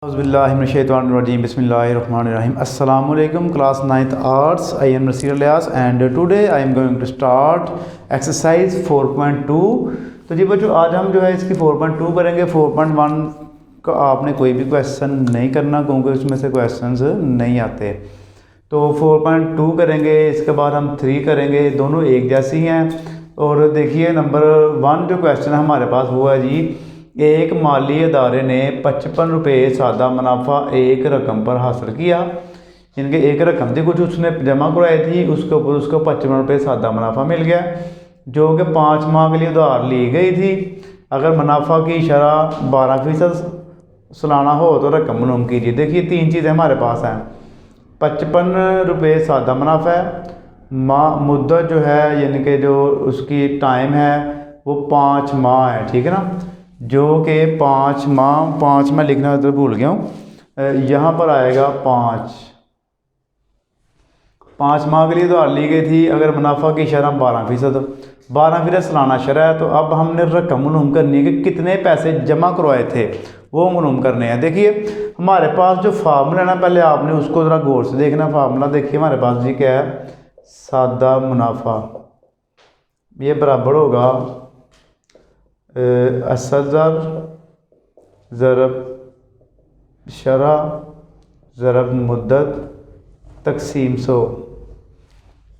Auzubillahiminash-shaytanir-rajim. Bismillahir-rahmanir-rahim. Assalamualaikum, class 9th arts. I am Nasir Ilyas and today I am going to start exercise 4.2. तो जी बच्चों आज हम जो है इसकी 4.2 करेंगे। 4.1 का आपने कोई भी क्वेश्चन नहीं करना क्योंकि उसमें से क्वेश्चंस नहीं आते। तो 4.2 करेंगे, इसके बाद हम 3 करेंगे, दोनों एक जैसी हैं। और देखिए नंबर 1 जो क्वेश्चन है हमारे पास वो है जी, एक माली अदारे ने 55 रुपये सादा मुनाफा एक रकम पर हासिल किया। इनके एक रकम थी कुछ उसने जमा करवाई थी, उसके ऊपर उसको 55 रुपये सादा मुनाफा मिल गया जो कि 5 माह के लिए उधार ली गई थी। अगर मुनाफा की शरह 12% सालाना हो तो रकम मालूम कीजिए। देखिए 3 चीज़ें हमारे पास हैं। 55 रुपये सादा मुनाफा है, मुद्दत जो है यानी कि जो उसकी टाइम है वो 5 माह है, ठीक है ना, जो कि 5 माह लिखना तो भूल गया हूँ। यहाँ पर आएगा 5 माह के लिए उधार ली गई थी। अगर मुनाफा की शरह 12% सालाना शरह है। तो अब हमने रकम मालूम करनी है कि कितने पैसे जमा करवाए थे वो मालूम करने हैं। देखिए हमारे पास जो फार्मूला है ना, पहले आपने उसको ज़रा गौर से देखना। फार्मूला देखिए हमारे पास जी क्या है, सादा मुनाफा ये बराबर होगा असल ज़रब शरह ज़रब मुद्दत तकसीम 100।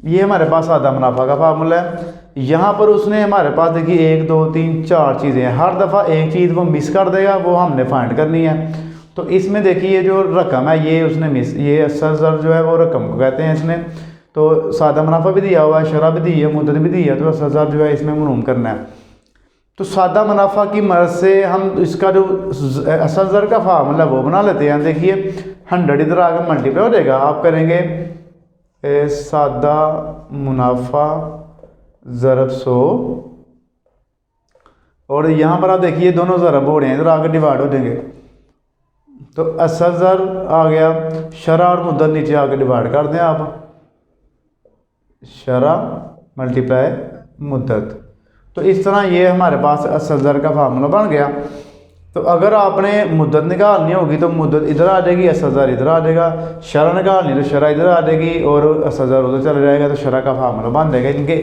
ये हमारे पास सादा मुनाफा का फार्मूला है। यहाँ पर उसने हमारे पास देखिए 1 2 3 4 चीज़ें हैं, हर दफ़ा एक चीज़ वो मिस कर देगा, वो हमने फाइंड करनी है। तो इसमें देखिए ये जो रकम है ये उसने मिस, ये असल ज़र जो है वो रकम को कहते हैं इसने। तो सादा मुनाफा भी दिया हुआ है, शरह भी दी है, मुद्दत भी दी है, तो असल ज़र जो है इसमें मालूम करना है। तो सादा मुनाफा की मदद से हम इसका जो असल ज़र का फार्मूला वो बना लेते हैं। देखिए 100 इधर आकर मल्टीप्लाई हो जाएगा, आप करेंगे सादा मुनाफा ज़रब 100 और यहाँ पर आप देखिए दोनों ज़रब हो रहे हैं, इधर आकर डिवाइड हो जाएंगे। तो असल ज़र आ गया, शरह और मुद्दत नीचे आकर डिवाइड कर दें आप, शरह मल्टीप्लाई मुद्दत। तो इस तरह ये हमारे पास असल ज़र का फार्मूला बन गया। तो अगर आपने मुद्दत निकालनी होगी तो मुद्दत इधर आ जाएगी, असल ज़र इधर आ जाएगा। शरह निकालनी तो शरह इधर आ जाएगी और असल ज़र उधर चला जाएगा, तो शरह का फार्मूला बन जाएगा। इनके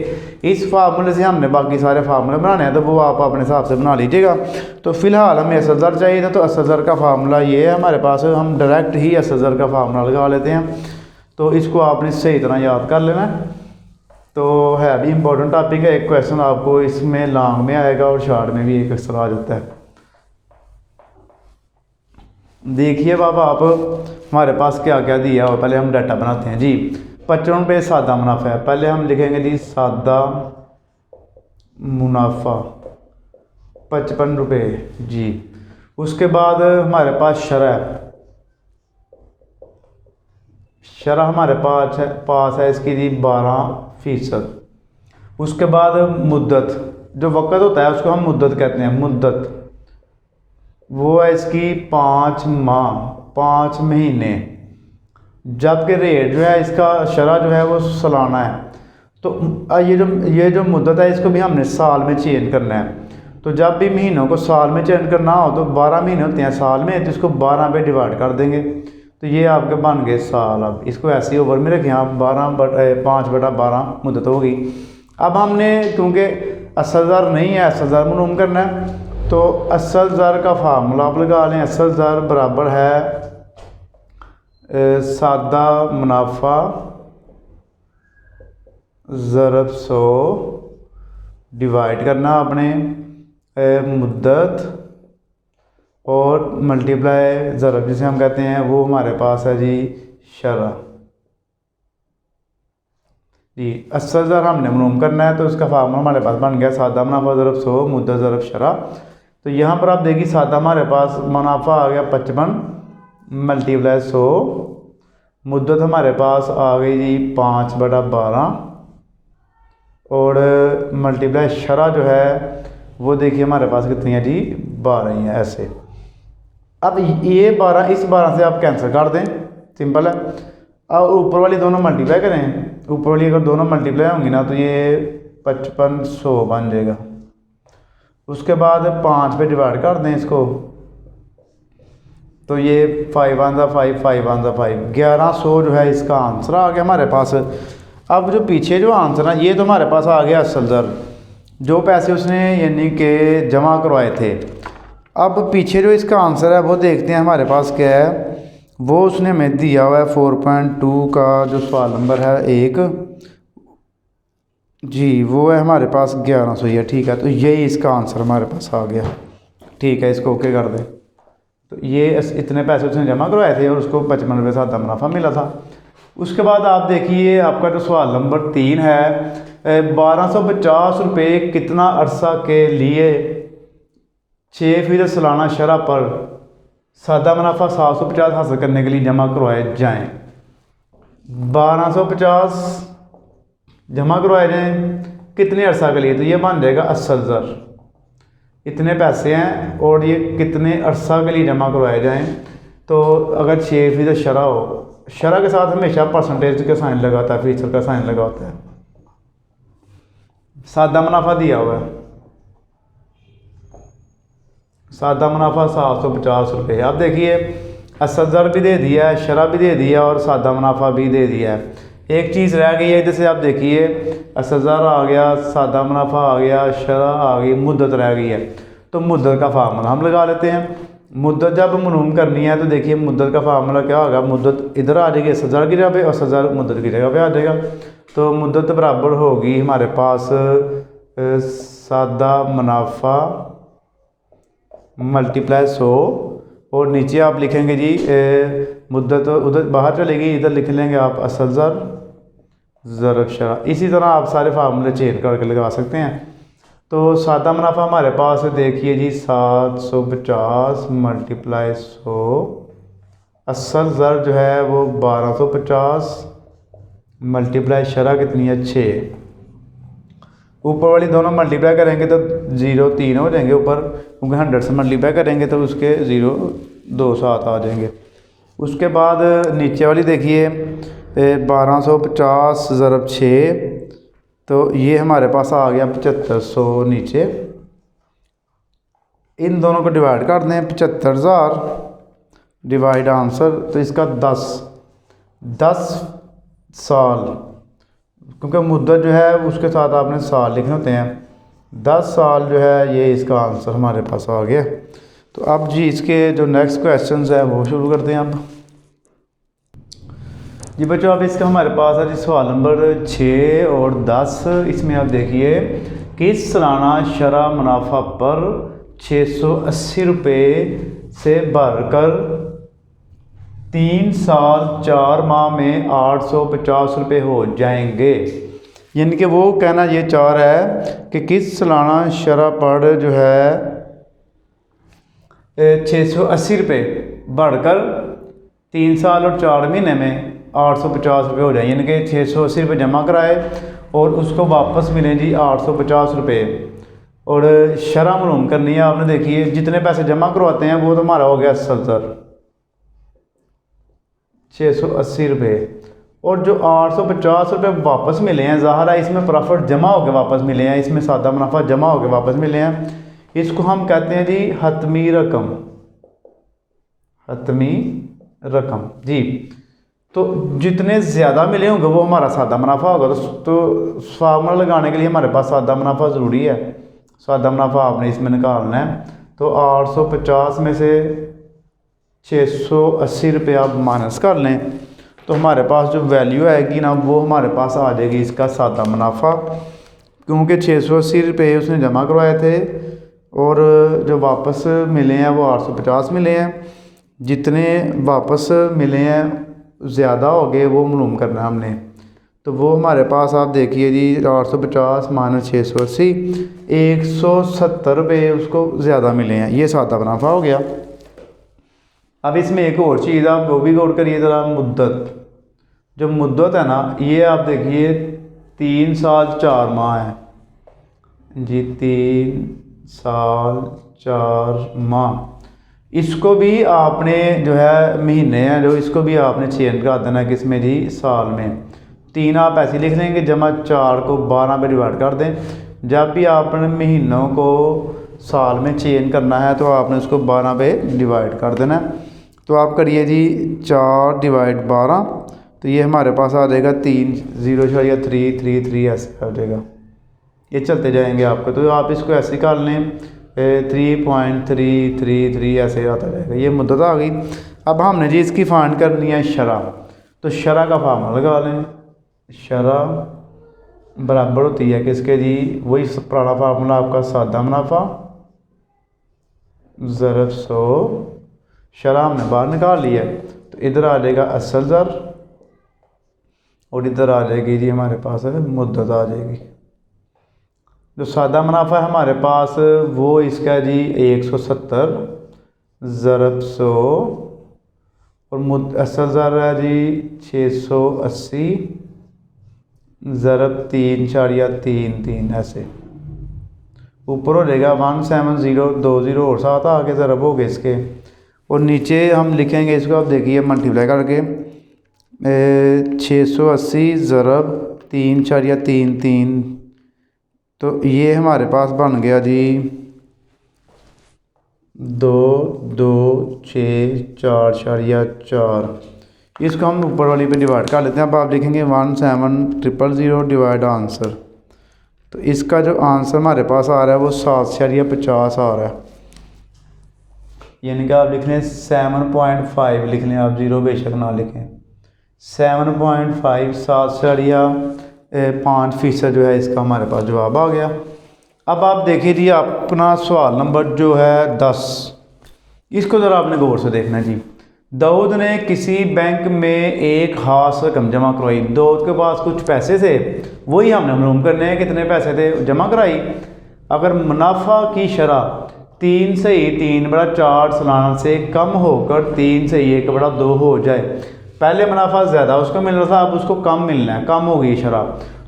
इस फार्मूले से हमने बाकी सारे फार्मूले बनाने हैं, तो वो आप अपने हिसाब से बना लीजिएगा। तो फ़िलहाल हमें असल ज़र चाहिए था, तो असल ज़र का फार्मूला ये है हमारे पास। हम डायरेक्ट ही असल ज़र का फार्मूला लगा लेते हैं। तो इसको आपने सही तरह याद कर लेना। तो है भी इम्पोर्टेंट टॉपिक है। एक क्वेश्चन आपको इसमें लॉन्ग में आएगा और शॉर्ट में भी एक अक्सर आ जाता है। देखिए बाबा आप हमारे पास क्या क्या दिया हो, पहले हम डाटा बनाते हैं जी। 55 रुपये सादा मुनाफा है, पहले हम लिखेंगे जी सादा मुनाफा 55 रुपये जी। उसके बाद हमारे पास शरह हमारे पास है इसकी जी 12%। उसके बाद मुद्दत, जो वक़्त होता है उसको हम मुद्दत कहते हैं, मुद्दत वो है इसकी 5 माह 5 महीने। जबकि रेट जो है इसका शरह जो है वो सालाना है। तो ये जो मुद्दत है इसको भी हमने साल में चेंज करना है। तो जब भी महीनों को साल में चेंज करना हो तो 12 महीने होते हैं साल में, तो इसको 12 पे डिवाइड कर देंगे, तो ये आपके बन गए साल। अब इसको ऐसे ओवर में रखें आप, 5/12 मुद्दत होगी। अब हमने क्योंकि असल ज़र नहीं है, असल ज़र मालूम करना है, तो असल ज़र का फार्मूला आप लगा लें। असल ज़र बराबर है सादा मुनाफा ज़रब 100 डिवाइड करना आपने मुद्दत और मल्टीप्लाई ज़रब जिसे हम कहते हैं, वो हमारे पास है जी शरह जी। असल ज़र हमने मालूम करना है, तो इसका फार्मूला हमारे पास बन गया सादा मुनाफा ज़रब 100 मुद्दत ज़रब शरह। तो यहाँ पर आप देखिए सादा हमारे पास मुनाफा आ गया 55 मल्टीप्लाई 100, मुद्दत हमारे पास आ गई जी 5/12 और मल्टीप्लाई शरह जो है वो देखिए हमारे पास कितनी है जी 12 ही है ऐसे। अब ये 12 इस 12 से आप कैंसिल कर दें, सिंपल है। अब ऊपर वाली दोनों मल्टीप्लाई करें, ऊपर वाली अगर दोनों मल्टीप्लाई होंगी ना तो ये 5500 बन जाएगा। उसके बाद 5 पे डिवाइड कर दें इसको, तो ये 5 वन ज़ा 5, 5 वन ज़ा 5, 1100 जो है इसका आंसर आ गया हमारे पास। अब जो पीछे जो आंसर है ये तो हमारे पास आ गया असल ज़र, जो पैसे उसने यानी कि जमा करवाए थे। अब पीछे जो इसका आंसर है वो देखते हैं हमारे पास क्या है। वो उसने हमें दिया हुआ है 4.2 का जो सवाल नंबर है 1 जी, वो है हमारे पास 1100 ही है। ठीक है, तो यही इसका आंसर हमारे पास आ गया। ठीक है, इसको ओके कर दे। तो ये इतने पैसे उसने जमा करवाए थे और उसको 55 रुपये सादा मुनाफा मिला था। उसके बाद आप देखिए आपका जो सवाल नंबर 3 है, 1250 रुपये कितना अरसा के लिए 6% सालाना शरह पर सादा मुनाफा 750 हासिल करने के लिए जमा करवाए जाएं। 1250 जमा करवाए जाएं कितने अरसा के लिए, तो ये बन जाएगा असल ज़र। इतने पैसे हैं और ये कितने अरसा के लिए जमा करवाए जाएं। तो अगर 6% शरह हो, शरह के साथ हमेशा परसेंटेज का साइन लगा होता है, फीसद का साइन लगा होता है। सादा मुनाफा दिया हुआ है, सादा मुनाफा 750 रुपये। आप देखिए असल ज़र भी दे दिया है, शरह भी दे दिया और सादा मुनाफा भी दे दिया है। एक चीज़ रह गई है, जैसे आप देखिए असल ज़र आ गया, सादा मुनाफा आ गया, शरह आ गई, मुद्दत रह गई है। तो मुद्दत का फार्मूला हम लगा लेते हैं। मुद्दत जब मालूम करनी है तो देखिए मुद्दत का फार्मूला क्या होगा। मुद्दत इधर आ जाएगी असल ज़र की जगह पे और असल ज़र मुद्दत की जगह पे आ जाएगा। तो मुद्दत बराबर होगी हमारे पास सादा मुनाफा मल्टीप्लाई 100 और नीचे आप लिखेंगे जी मुद्दत उधर बाहर चलेगी, इधर लिख लेंगे आप असल ज़र ज़रब शरह। इसी तरह आप सारे फार्मूले चेंज करके लगा सकते हैं। तो सादा मुनाफा हमारे पास देखिए जी 750 मल्टीप्लाई 100, असल ज़र जो है वो 1250 मल्टीप्लाई शरह कितनी है 6। ऊपर वाली दोनों मल्टीप्लाई करेंगे तो 0 3 हो जाएंगे ऊपर, क्योंकि 100 से मल्टीप्लाई करेंगे तो उसके 0 2 7 आ जाएंगे। उसके बाद नीचे वाली देखिए 1250 ज़रब 6, तो ये हमारे पास आ गया 7500 नीचे। इन दोनों को डिवाइड कर दें, 75,000 डिवाइड आंसर, तो इसका 10 साल, क्योंकि मुद्दत जो है उसके साथ आपने साल लिखने होते हैं। 10 साल जो है ये इसका आंसर हमारे पास आ गया। तो अब जी इसके जो नेक्स्ट क्वेश्चंस है वो शुरू करते हैं। अब जी बच्चों अब इसका हमारे पास है जी सवाल नंबर 6 और 10। इसमें आप देखिए किस सालाना शरह मुनाफा पर 680 रुपये से बढ़कर 3 साल 4 माह में 850 रुपये हो जाएंगे। यानी कि वो कहना ये चाह रहा है कि किस सालाना शरह पर जो है 680 रुपये बढ़कर 3 साल और 4 महीने में 850 रुपये हो जाए। यानी कि 680 रुपये जमा कराए और उसको वापस मिलें जी 850 रुपये। और शरह मालूम करनी है आपने, देखिए जितने पैसे जमा करवाते हैं वो तो हमारा हो गया असल ज़र 680 रुपये, और जो 850 रुपये वापस मिले हैं, ज़ाहिर है इसमें प्रॉफिट जमा होकर वापस मिले हैं, इसमें सादा मुनाफा जमा होकर वापस मिले हैं। इसको हम कहते हैं जी हतमी रकम, हतमी रकम जी। तो जितने ज़्यादा मिले होंगे वो हमारा सादा मुनाफा होगा। तो फार्मूला लगाने के लिए हमारे पास सादा मुनाफा ज़रूरी है। सादा मुनाफा आपने इसमें निकालना है। तो 850 में से 680 रुपये आप माइनस कर लें तो हमारे पास जो वैल्यू आएगी ना वो हमारे पास आ जाएगी इसका सादा मुनाफा, क्योंकि 680 रुपये उसने जमा करवाए थे और जो वापस मिले हैं वो 850 मिले हैं। जितने वापस मिले हैं ज़्यादा हो गए वो मालूम करना है हमने। तो वो हमारे पास आप देखिए जी 850 माइनस 680, 170 रुपये उसको ज़्यादा मिले हैं। ये सादा मुनाफा हो गया। अब इसमें एक और चीज़ आप वो भी गौर करिए ज़रा, मुद्दत। जो मुद्दत है ना ये आप देखिए 3 साल 4 माह है जी, 3 साल 4 माह। इसको भी आपने जो है महीने हैं जो इसको भी आपने चेंज कर देना है किसमें जी, साल में। 3 आप ऐसे लिख लेंगे, जमा 4 को 12 में डिवाइड कर दें। जब भी आपने महीनों को साल में चेंज करना है तो आपने उसको 12 पे डिवाइड कर देना है। तो आप करिए जी 4 डिवाइड 12, तो ये हमारे पास आ जाएगा 3 0.333 ऐसे आ जाएगा। ये चलते जाएंगे आपके, तो आप इसको ऐसे कर लें 3.333 ऐसे आता रहेगा। ये मुद्दत आ गई। अब हमने जी इसकी फाइंड करनी है शरह, तो शरह का फार्मूला लगा लें। शरह बराबर होती है किसके जी, वही पुराना फार्मूला आपका सादा मुनाफा ज़रब 100। शरह हमने बाहर निकाल लिया है, तो इधर आ जाएगा असल ज़र और इधर आ जाएगी जी हमारे पास मुद्दत आ जाएगी। जो सादा मुनाफा है हमारे पास वो इसका जी 170 ज़रब 100 और असल ज़र है जी 680 ज़रब 3.33 ऐसे ऊपर हो जाएगा 17020 और साथ आगे ज़रब हो गए इसके, और नीचे हम लिखेंगे इसको, आप देखिए मल्टीप्लाई करके 680 ज़रब 3.33, तो ये हमारे पास बन गया जी 226.4। इसको हम ऊपर वाली पे डिवाइड कर लेते हैं। अब आप देखेंगे 17000 डिवाइड आंसर, तो इसका जो आंसर हमारे पास आ रहा है वो 7.50 आ रहा है। यानी कि आप लिख लें 7.5 लिख लें, आप ज़ीरो बेशक ना लिखें। 7.5 7.5% जो है इसका हमारे पास जवाब आ गया। अब आप देखिए जी अपना सवाल नंबर जो है 10, इसको ज़रा आपने गौर से देखना है जी। दाऊद ने किसी बैंक में एक खास रकम जमा करवाई। दाऊद के पास कुछ पैसे थे, वही हमने मालूम करने हैं कितने पैसे थे, जमा कराई। अगर मुनाफा की शरह 3/3/4 सालाना से कम होकर 3/1/2 हो जाए, पहले मुनाफा ज़्यादा उसको मिल रहा था, अब उसको कम मिलना है, कम हो गई शरह,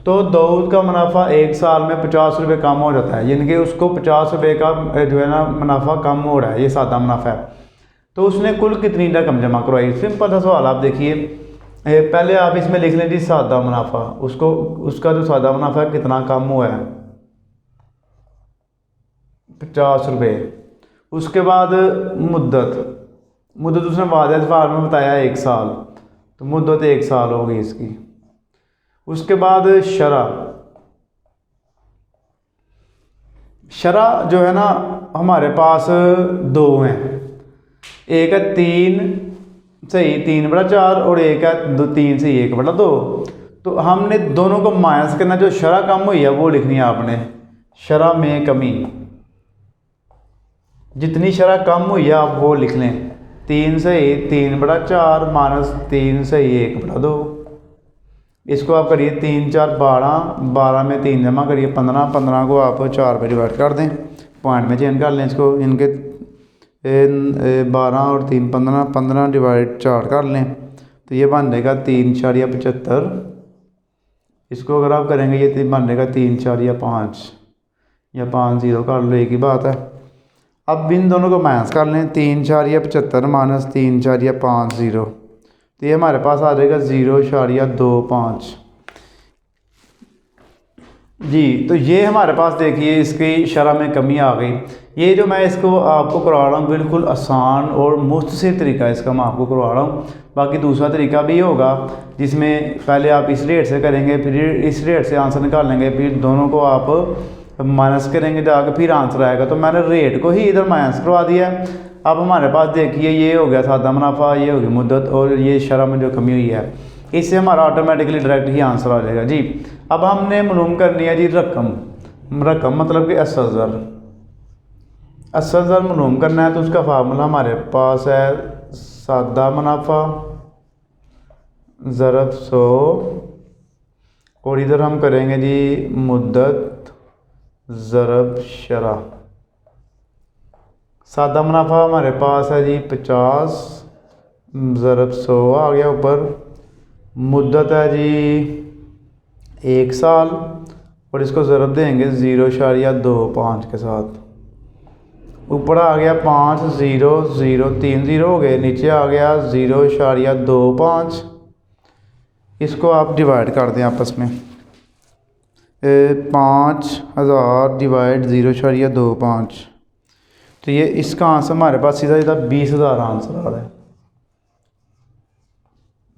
तो दाऊद का मुनाफा एक साल में 50 रुपये कम हो जाता है। यानी कि उसको 50 रुपये का जो है ना मुनाफा कम हो रहा है, ये सादा मुनाफा है। तो उसने कुल कितनी रकम जमा करवाई। सिंपल सा सवाल, आप देखिए पहले आप इसमें लिख लें जी सादा मुनाफा, उसका जो सादा मुनाफा है कितना कम हुआ है, 50 रुपये। उसके बाद मुद्दत उसने वादे फार्म में बताया 1 साल, तो मुद्दत 1 साल हो गई इसकी। उसके बाद शरह जो है ना हमारे पास 2 हैं, एक है 3/4 और एक है 3/1/2। तो हमने दोनों को माइनस करना, जो शरह कम हुई है वो लिखनी है आपने, शरह में कमी। जितनी शरह कम हुई है आप वो लिख लें, 3/3/4 माइनस 3/1/2। इसको आप करिए 3 4 12, 12 में 3 जमा करिए 15, 15 को आप 4 पे डिवाइड कर दें, पॉइंट में चेंज कर लें इसको। इनके 12 और 3 15, 15 डिवाइड 4 कर लें, तो ये बन जाएगा 3.75। इसको अगर आप करेंगे ये बन जाएगा 3/4 या 5 0 कर लो, एक ही बात है। अब इन दोनों को माइनस कर लें, 3/75 माइनस 3/50, तो ये हमारे पास आ जाएगा 0.25 जी। तो ये हमारे पास देखिए इसकी शरह में कमी आ गई। ये जो मैं इसको आपको करवा रहा हूँ बिल्कुल आसान और मुख्तसर तरीका इसका मैं आपको करवा रहा हूँ। बाकी दूसरा तरीका भी होगा जिसमें पहले आप इस रेट से करेंगे, फिर इस रेट से आंसर निकालेंगे, फिर दोनों को आप माइनस करेंगे जाकर, फिर आंसर आएगा। तो मैंने रेट को ही इधर माइनस करवा दिया। अब हमारे पास देखिए ये हो गया सादा मुनाफा, ये हो गई मुद्दत, और ये शरह में जो कमी हुई है, इससे हमारा ऑटोमेटिकली डायरेक्ट ही आंसर आ जाएगा जी। अब हमने मालूम करनी है जी रकम मतलब कि असल ज़र मालूम करना है। तो उसका फार्मूला हमारे पास है सादा मुनाफा ज़रब 100, और इधर हम करेंगे जी मुद्दत ज़रब शरह। सादा मुनाफा हमारे पास है जी 50 ज़रब 100 आ गया ऊपर। मुद्दत है जी 1 साल, और इसको ज़रब देंगे 0.25 के साथ। ऊपर आ गया 5 0 0 3 0 हो गए, नीचे आ गया 0.25। इसको आप डिवाइड कर दें आपस में, 5000 डिवाइड 0.25, तो ये इसका आंसर हमारे पास सीधा 20,000 आंसर आ रहा है।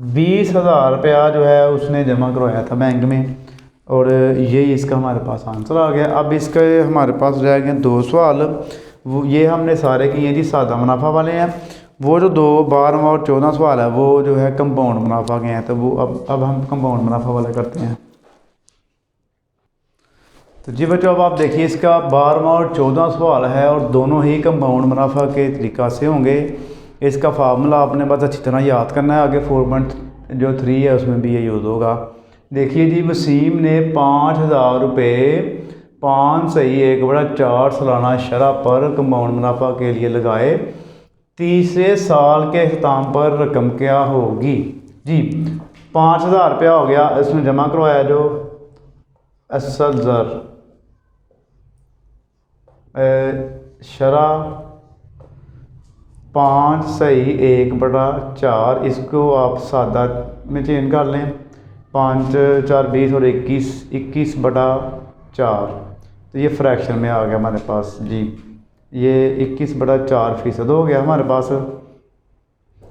20,000 रुपया जो है उसने जमा करवाया था बैंक में, और ये इसका हमारे पास आंसर आ गया। अब इसके हमारे पास रह गए 2 सवाल, वो ये हमने सारे किए जी सादा मुनाफा वाले हैं। वो जो 2, 12 और 14 सवाल है वो जो है कंपाउंड मुनाफा के हैं, तो वो अब हम कंपाउंड मुनाफा वाले करते हैं। तो जी बच्चों अब आप देखिए इसका 12वां और 14वां सवाल है, और दोनों ही कंपाउंड मुनाफा के तरीक़ा से होंगे। इसका फार्मूला आपने बस अच्छी तरह याद करना है, आगे 4.3 है उसमें भी ये यूज़ होगा। देखिए जी, वसीम ने 5,000 रुपये 5/1/4 सालाना शरह पर कंपाउंड मुनाफा के लिए लगाए। तीसरे साल के अख्ताम पर रकम क्या होगी? जी 5,000 रुपया हो गया, इसमें जमा करवाया जो असल ज़र शरह 5/1/4, इसको आप सादा में चेंज कर लें। 5 4 20 और 21/4, तो ये फ्रैक्शन में आ गया हमारे पास जी। ये 21/4% हो गया हमारे पास।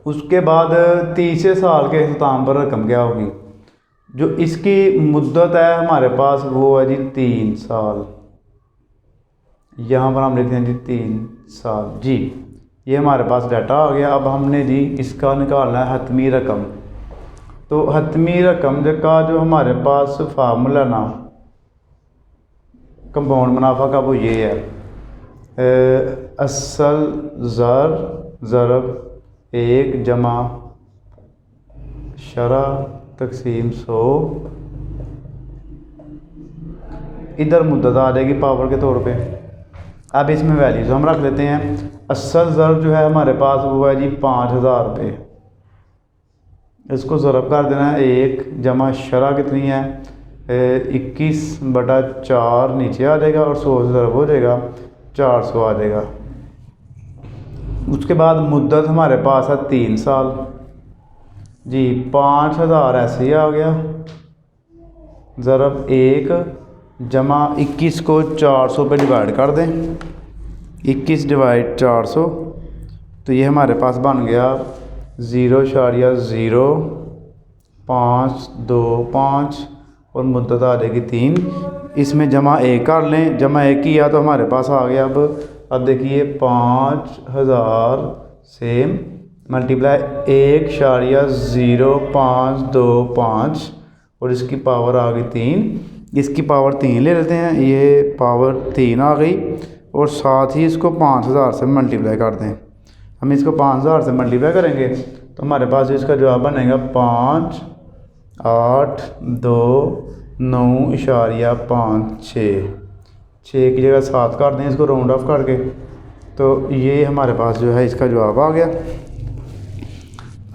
उसके बाद तीसरे साल के अख्ताम पर रकम क्या होगी? जो इसकी मुद्दत है हमारे पास वो है जी 3 साल। यहाँ पर हम लिखते हैं जी 3 साल जी। ये हमारे पास डाटा आ गया। अब हमने जी इसका निकालना है हतमी रकम। तो हतमी रकम का जो हमारे पास फार्मूला ना कंपाउंड मुनाफा का वो ये है, असल ज़र ज़रब 1 जमा शरह तकसीम 100, इधर मुद्दत आ जाएगी पावर के तौर पे। अब इसमें वैल्यूज़ हम रख लेते हैं। असल ज़र जो है हमारे पास वो है जी 5,000 रुपये, इसको ज़रब कर देना है 1 जमा शरह कितनी है 21/4 नीचे आ जाएगा, और 100 से ज़रब हो जाएगा 400 आ जाएगा। उसके बाद मुद्दत हमारे पास है 3 साल जी। 5,000 ऐसे ही आ गया, ज़रब 1 जमा 21 को 400 पे डिवाइड कर दें, 21/400, तो ये हमारे पास बन गया 0.0525 और मुद्दत आ जाएगी 3। इसमें जमा 1 कर लें, जमा 1 किया तो हमारे पास आ गया। अब देखिए 5,000 से मल्टीप्लाई 1.0525 और इसकी पावर आ गई 3। इसकी पावर 3 ले लेते हैं, ये पावर 3 आ गई, और साथ ही इसको 5,000 से मल्टीप्लाई कर दें। हम इसको 5,000 से मल्टीप्लाई करेंगे तो हमारे पास इसका जवाब बनेगा 5,829.56। 6 की जगह 7 कर दें इसको राउंड ऑफ करके, तो ये हमारे पास जो है इसका जवाब आ गया।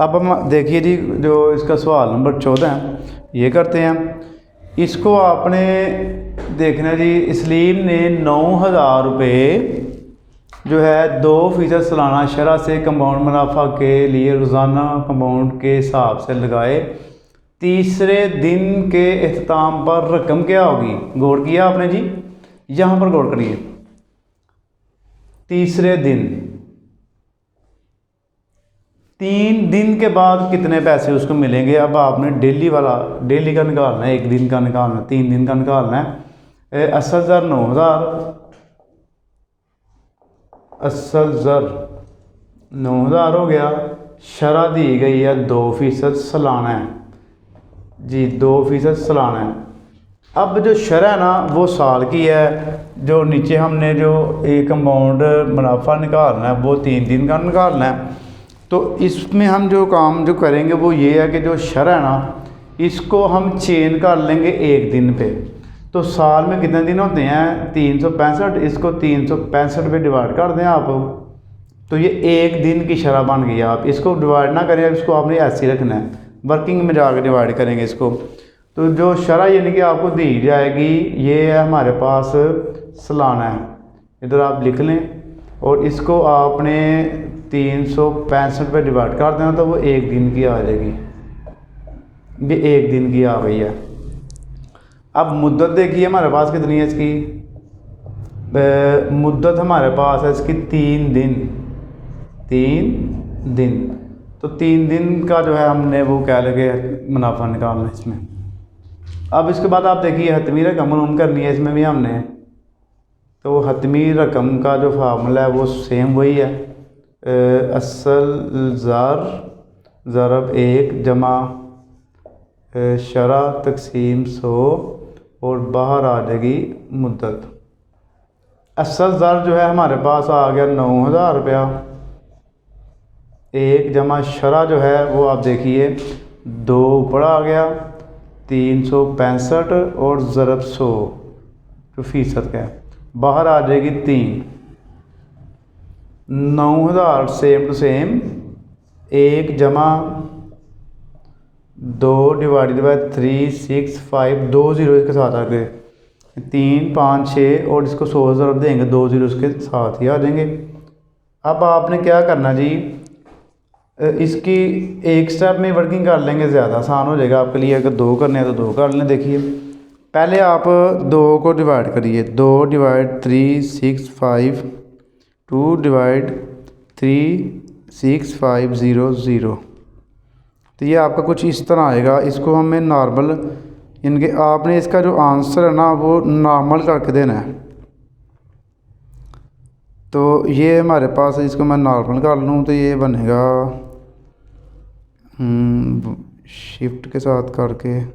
अब हम देखिए जी जो इसका सवाल नंबर 14 है ये करते हैं। इसको आपने देखना जी, इस्लीम ने 9,000 रुपये जो है 2% सालाना शरह से कंपाउंड मुनाफा के लिए रोज़ाना कंपाउंड के हिसाब से लगाए। तीसरे दिन के अख्ताम पर रकम क्या होगी? गौर किया आपने जी, यहाँ पर गौर करिए। तीसरे दिन, 3 दिन के बाद कितने पैसे उसको मिलेंगे? अब आपने डेली का निकालना है, 1 दिन का निकालना है, 3 दिन का निकालना है। असल ज़र 9,000, असल ज़र 9,000 हो गया। शरह दी गई है 2% सालाना है जी, 2% सालाना है। अब जो शरह है ना वो साल की है। जो नीचे हमने जो एक कंपाउंड मुनाफा निकालना है वो 3 दिन का निकालना है। तो इसमें हम जो काम जो करेंगे वो ये है कि जो शरह है ना इसको हम चेंज कर लेंगे 1 दिन पे। तो साल में कितने दिन होते हैं? 365। इसको 365 पे डिवाइड कर दें आप, तो ये 1 दिन की शरह बन गई। आप इसको डिवाइड ना करें, इसको आपने ऐसे ही रखना है, वर्किंग में जाकर डिवाइड करेंगे इसको। तो जो शरह यानी कि आपको दी जाएगी ये है हमारे पास सालाना है, इधर आप लिख लें, और इसको आपने 365 पे डिवाइड कर देना तो वो 1 दिन की आ जाएगी। ये 1 दिन की आ गई है। अब मुद्दत देखिए हमारे पास कितनी है इसकी। मुद्दत हमारे पास है इसकी 3 दिन। तो 3 दिन का जो है हमने वो क्या लगे मुनाफा निकालना इसमें। अब इसके बाद आप देखिए हतमी रकम मालूम करनी है इसमें भी हमने। तो हतमी रकम का जो फार्मूला है वो सेम वही है, असल ज़र ज़रब 1 जमा शरा तकसीम 100 और बाहर आ जाएगी मुद्दत। असल ज़र जो है हमारे पास आ गया 9000 रुपया, 1 जमा शरा जो है वो आप देखिए 2 ऊपर आ गया 365 और ज़रब 100 जो फीसद का है, बाहर आ जाएगी 3। 9000 सेम टू सेम 1 जमा 2 डिवाइडेड बाई 365, 2 ज़ीरो इसके साथ आ गए, 3 5 6 और इसको 100 ज़रब देंगे 2 ज़ीरो इसके साथ ही आ जाएंगे। अब आपने क्या करना जी, इसकी एक स्टेप में वर्किंग कर लेंगे, ज़्यादा आसान हो जाएगा आपके लिए। अगर 2 करने हैं तो 2 कर लें। देखिए पहले आप 2 को डिवाइड करिए, 2 डिवाइड 365, 2 डिवाइड 36500, तो ये आपका कुछ इस तरह आएगा। इसको हमें नॉर्मल, इनके आपने इसका जो आंसर है ना वो नॉर्मल करके देना है। तो ये हमारे पास, इसको मैं नॉर्मल कर लूँ तो ये बनेगा शिफ्ट के साथ करके, 1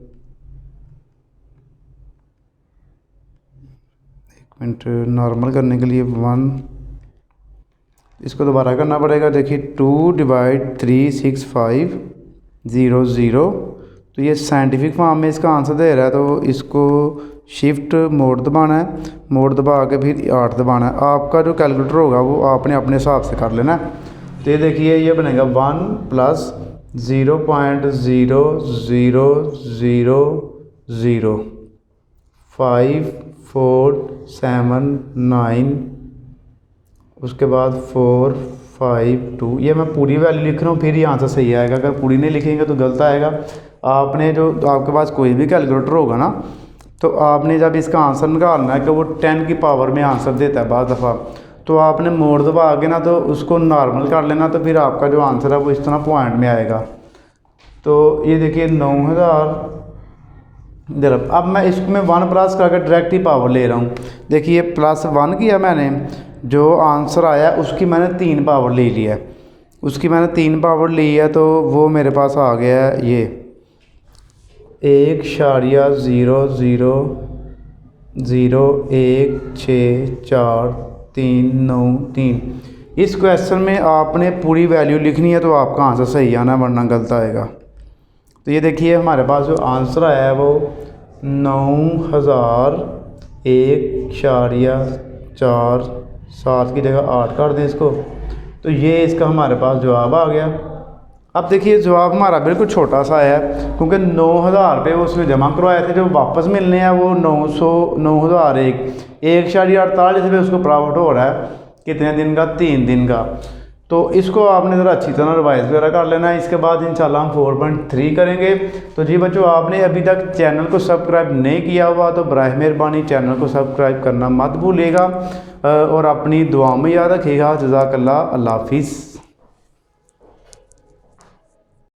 मिनट, नॉर्मल करने के लिए 1, इसको दोबारा करना पड़ेगा। देखिए 2 डिवाइड 36500, तो ये साइंटिफिक फॉर्म में इसका आंसर दे रहा है, तो इसको शिफ्ट मोड दबाना है, मोड दबा के फिर 8 दबाना है। आपका जो कैलकुलेटर होगा वो आपने अपने हिसाब से कर लेना है। तो ये देखिए ये बनेगा 1 + 0.000547 उसके बाद 452। ये मैं पूरी वैल्यू लिख रहा हूँ, फिर ये आंसर सही आएगा। अगर पूरी नहीं लिखेंगे तो गलत आएगा। आपने जो आपके पास कोई भी कैलकुलेटर होगा ना, तो आपने जब इसका आंसर निकालना है कि वो 10 की पावर में आंसर देता है बाज़ दफ़ा, तो आपने मोड़ दबा के ना तो उसको नॉर्मल कर लेना, तो फिर आपका जो आंसर है वो इस तरह पॉइंट में आएगा। तो ये देखिए 9000 ज़रब, अब मैं इसमें 1 प्लस करके डायरेक्ट ही पावर ले रहा हूँ। देखिए +1 किया मैंने, जो आंसर आया उसकी मैंने 3 पावर ले लिया है, उसकी मैंने 3 पावर ली है, तो वो मेरे पास आ गया है ये 1.00016439 इस क्वेश्चन में आपने पूरी वैल्यू लिखनी है, तो आपका आंसर सही आना, वरना गलत आएगा। तो ये देखिए हमारे पास जो आंसर आया है वो 9001.47 की जगह 8 कर दें इसको, तो ये इसका हमारे पास जवाब आ गया। अब देखिए जवाब हमारा बिल्कुल छोटा सा है, क्योंकि 9000 रुपये उसमें जमा करवाए थे, जो वापस मिलने हैं वो 1.48 रुपये उसको प्रॉफिट हो रहा है। कितने दिन का? 3 दिन का। तो इसको आपने ज़रा अच्छी तरह रिवाइज वगैरह कर लेना है। इसके बाद इंशाल्लाह हम 4.3 करेंगे। तो जी बच्चों, आपने अभी तक चैनल को सब्सक्राइब नहीं किया हुआ तो बराए मेहरबानी चैनल को सब्सक्राइब करना मत भूलिएगा, और अपनी दुआ में याद रखिएगा। जज़ाकल्लाह, अल्लाह हाफिज़।